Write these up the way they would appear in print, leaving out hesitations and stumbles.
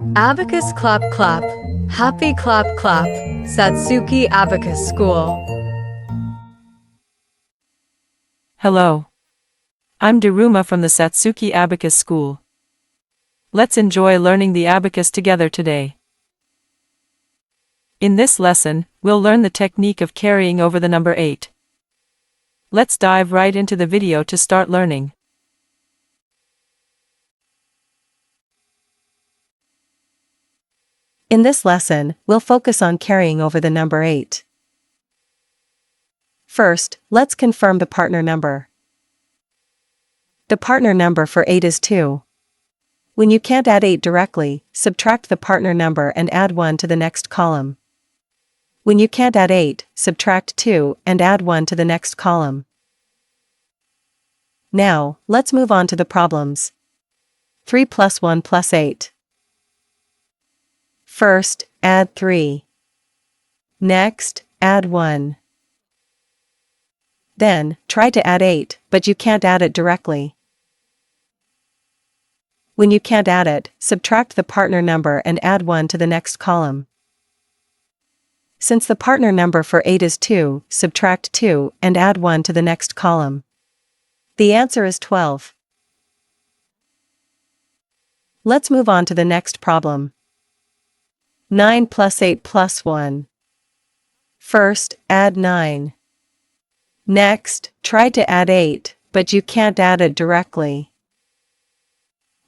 Abacus clap clap, happy clap clap, Satsuki Abacus School. Hello. I'm Daruma from the Satsuki Abacus School. Let's enjoy learning the abacus together today. In this lesson, we'll learn the technique of carrying over the number 8. Let's dive right into the video to start learning. In this lesson, we'll focus on carrying over the number 8. First, let's confirm the partner number. The partner number for 8 is 2. When you can't add 8 directly, subtract the partner number and add 1 to the next column. When you can't add 8, subtract 2 and add 1 to the next column. Now, let's move on to the problems. 3 plus 1 plus 8. First, add 3. Next, add 1. Then, try to add 8, but you can't add it directly. When you can't add it, subtract the partner number and add 1 to the next column. Since the partner number for 8 is 2, subtract 2 and add 1 to the next column. The answer is 12. Let's move on to the next problem. 9 plus 8 plus 1. First, add 9. Next, try to add 8, but you can't add it directly.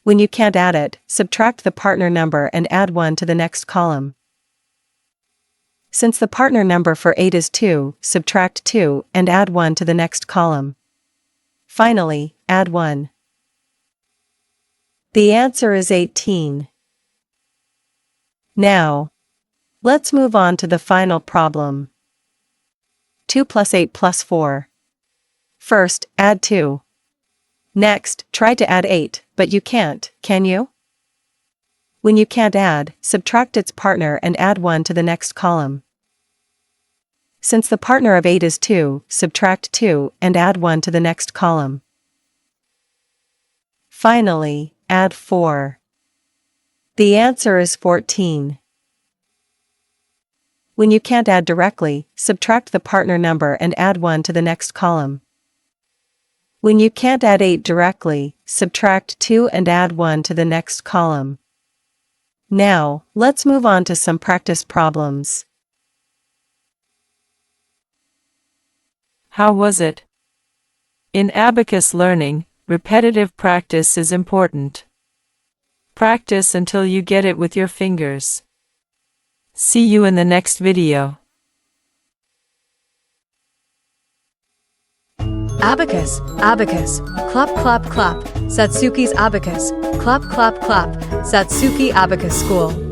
When you can't add it, subtract the partner number and add 1 to the next column. Since the partner number for 8 is 2, subtract 2 and add 1 to the next column. Finally, add 1. The answer is 18. Now, let's move on to the final problem. 2 plus 8 plus 4. First, add 2. Next, try to add 8, but you can't, can you? When you can't add, subtract its partner and add 1 to the next column. Since the partner of 8 is 2, subtract 2 and add 1 to the next column. Finally, add 4. The answer is 14. When you can't add directly, subtract the partner number and add 1 to the next column. When you can't add 8 directly, subtract 2 and add 1 to the next column. Now, let's move on to some practice problems. How was it? In abacus learning, repetitive practice is important. Practice until you get it with your fingers. See you in the next video. Abacus, abacus, clap clap clap, Satsuki's abacus, clap clap clap, Satsuki Abacus School.